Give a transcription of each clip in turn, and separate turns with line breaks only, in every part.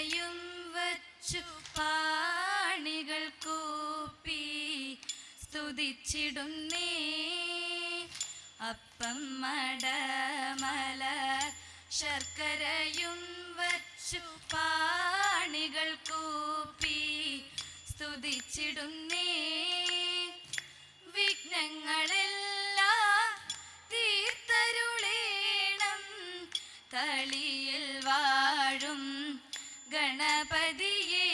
ശർക്കരയും വച്ചു പാണികൾ കൂപ്പി സ്തുതിച്ചിടുന്നേ. അപ്പം മടമല ശർക്കരയും വച്ചു പാണികൾ കൂപ്പി സ്തുതിച്ചിടുന്നേ. വിഘ്നങ്ങളെല്ലാം തീർത്തരുളേണം തളിയിൽ വാഴും ഗണപതിയേ.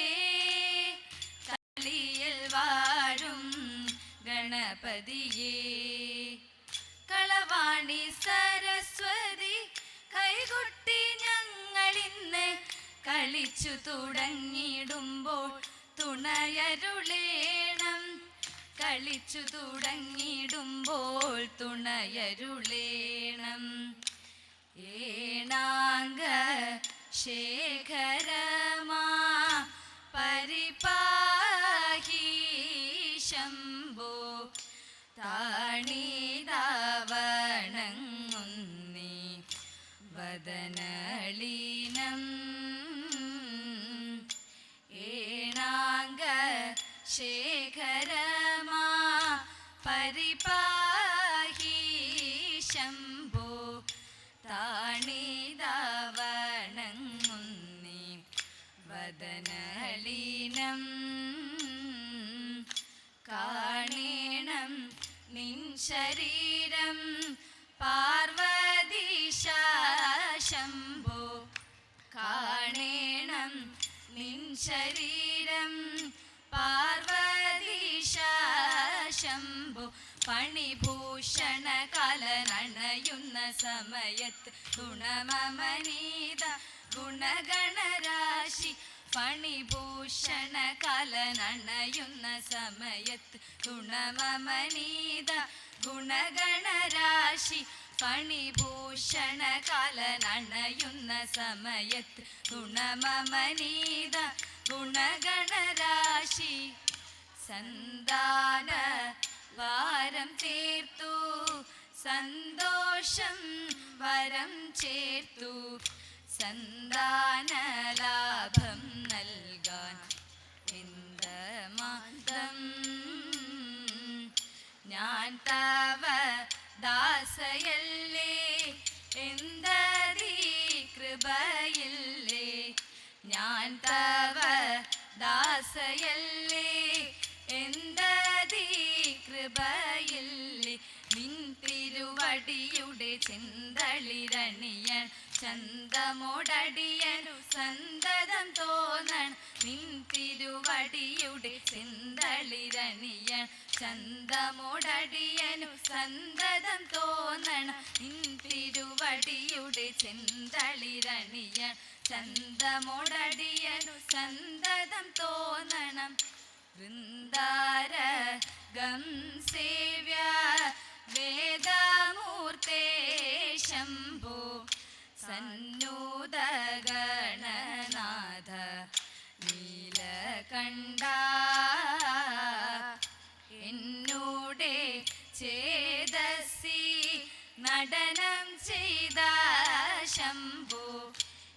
തളിയിൽ വാഴും ഗണപതിയേ. കളവാണി സരസ്വതി കൈകൊട്ടി ഞങ്ങളിന്ന് കളിച്ചു തുടങ്ങിടുമ്പോൾ തുണയരുളേണം. കളിച്ചു തുടങ്ങിടുമ്പോൾ തുണയരുളേണം. ഏണാംഗ ശേഖരമാ പരിപാഹി ശംഭോ. താണീതാവണങ്ങുന്നി വദനളീനം. ഏണാംഗ ശേഖരമാ പരിപാഹി ശംഭോ. താണീതാവണങ്ങുന്നി വദനളീനം. കാണേണം നിൻ ശരീരം പാർവതീശ ശംഭോ. കാണേണം നിൻ ശരീരം പാർവതീശ ശംഭോ. പണിഭൂഷണ കലനണയുന്ന സമയത്ത് ഗുണമമനീത ഗുണഗണരാശി. ഫണിഭൂഷണ കലനണയുന്ന സമയത്ത് ഗുണമമനീത ഗുണഗണരാശി. ഫണിഭൂഷണ കലനണയുന്ന സമയത്ത് ഗുണമമനീത ഗുണഗണരാശി. സന്താന വാരം തീർത്തു സന്തോഷം വരം ചേർത്തു. സന്താനലാഭം നൽകാൻ ഇന്ദമാദം. ഞാൻ തവ ദാസയല്ലേ എന്തീ കൃപയില്ലേ. ഞാൻ തവ ദാസയല്ലേ എന്തീ കൃപയില്ലേ. നിൻ തിരുവടിയുടെ ചെന്തളിരണിയൻ ചന്തമോടടിയനു സന്തതം തോന്നണം. നിൻ തിരുവടിയുടെ ചെന്തളിരണിയൻ ചന്തമോടടിയനു സന്തതം തോന്നണം. നിൻ തിരുവടിയുടെ ചെന്തളിരണിയൻ ചന്തമോടടിയനു സന്തതം തോന്നണം. വൃന്ദാരകം സേവ്യ വേദമൂർത്തേ ശംഭോ. സന്നൂതഗണനാഥ നീലകണ്ഠ. എന്നൂടെ ചേതസി നടനം ചെയ്ത ശംഭോ.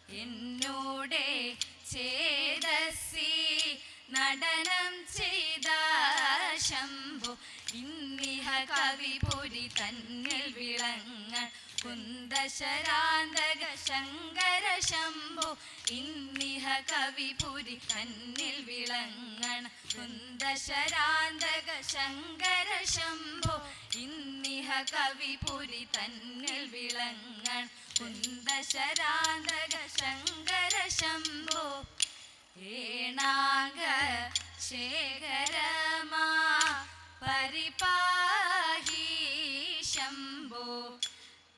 എന്നൂടെ ചേതസി നടനം ചെയ്ത ശംഭോ. ഇന്നിഹ കവിപുരി തന്നിൽ വിളങ്ങ കുന്ദശരാന്തക ശങ്കര ശംഭോ. ഇന്നിഹ കവിപുരി തന്നിൽ വിളങ്ങണ കുന്ദശരാന്തക ശങ്കര ശംഭോ. ഇന്നിഹ കവിപുരി തന്നിൽ വിളങ്ങണ കുന്ദശരാന്തക ശങ്കര ശംഭോ. ഏണാംഗ ശേഖരമാ പരിപാഹി ശംഭോ.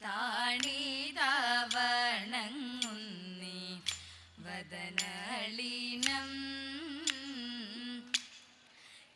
താണീതാവണങ്ങുന്നി വദനളീനം.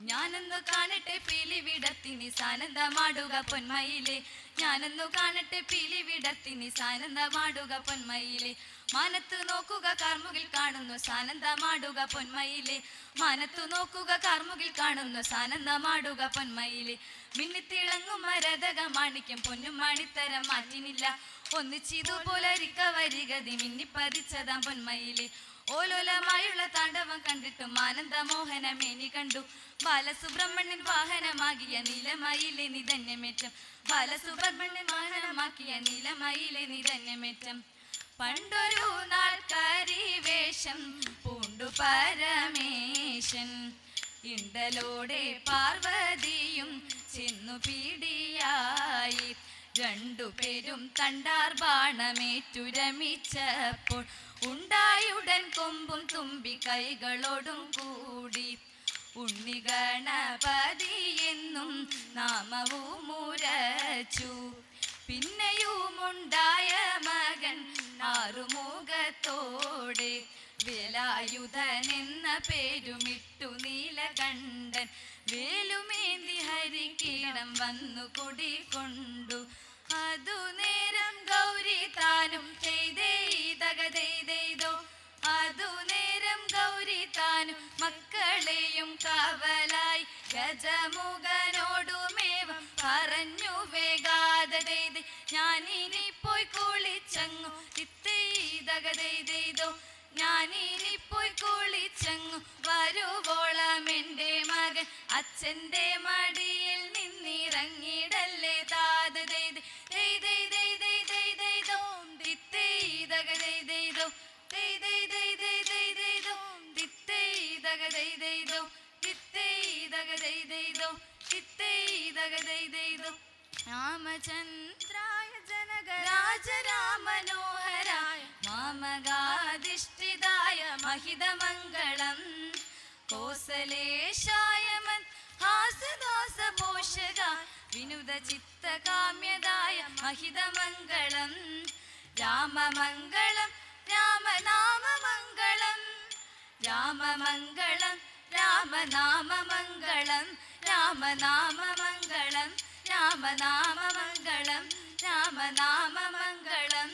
ഞാനൊന്നു കാണട്ടെ പീലിവിടത്തിനി സാനന്ദമാടുക പൊന്മയിലെ. ഞാനൊന്നു കാണട്ടെ പീലിവിടത്തിനി സാനന്ദമാടുക പൊന്മയിലെ. മാനത്തു നോക്കുക കാർമുകിൽ കാണുന്നു സാനന്ദമാടുക പൊന്മയിലെ. മാനത്തു നോക്കുക കാർമുകിൽ കാണുന്നു സാനന്ദമാടുക പൊന്മയിലെ. മിന്നിത്തിളങ്ങും മരതക മാണിക്യം പൊന്നും മണിത്തരം മാറ്റിനില്ല. ഒന്നിച്ചിതുപോലെ വരികതി മിന്നിപ്പതിച്ചതാം പൊന്മയിലെ. ഓലോലമായുള്ള താണ്ഡവം കണ്ടിട്ടും ആനന്ദമോഹനമേനി കണ്ടു. ബാലസുബ്രഹ്മണ്യൻ വാഹനമാകിയ നീലമയിലെ നിധന്യമേറ്റം. ബാലസുബ്രഹ്മണ്യൻ വാഹനമാക്കിയ നീലമയിലെ നിധന്യമേറ്റം. പണ്ടൊരു നാൾ കരിവേഷം പൂണ്ടു പരമേശൻ. ഇണ്ടലോടെ പാർവതിയും ചെന്നു പീഡിയായി. രണ്ടുപേരും തണ്ടാർ ബാണമേറ്റുരമിച്ചപ്പോൾ ഉണ്ടായുടൻ കൊമ്പും തുമ്പി കൈകളോടും കൂടി. ഉണ്ണിഗണപതി എന്നും നാമവും ഉരച്ചു. പിന്നെയുമുണ്ടായ മകൻ ആറുമുഖത്തോടെ വേലായുധൻ എന്ന പേരുമിട്ടു നീലകണ്ഠൻ. വേലുമേന്തി ഹരിക്കീടം വന്നു കുടികൊണ്ടു. അതു നേരം ഗൗരി താനും ചെയ്തോ. അതു നേരം ഗൗരി താനും മക്കളെയും കാവലായി ഗജമുഖനോടുമേവം പറഞ്ഞു വേഗാതെ ഞാനിനി പോയി കുളിച്ചങ്ങു തിത്തൈതകതോ. ഞാനിനി പോയി കുളിച്ചങ്ങു വരുവോളം എൻ്റെ മകൻ അച്ഛൻ്റെ മടിയിൽ നിന്നിറങ്ങിടല്ലേ താത രാമചന്ദ്രായ ജനകരാജ രാമനോഹരായ മാമകാധിഷ്ഠിതായ മഹിതമംഗളം. കോസലേശായ ഹാസദാസ പോഷക വിനുത ചിത്തകാമ്യതായ മഹിതമംഗളം. രാമമംഗളം രാമനാമമംഗളം. രാമമംഗളം രാമനാമമംഗളം. രാമനാമമംഗളം രാമനാമമംഗളം. രാമനാമമംഗളം.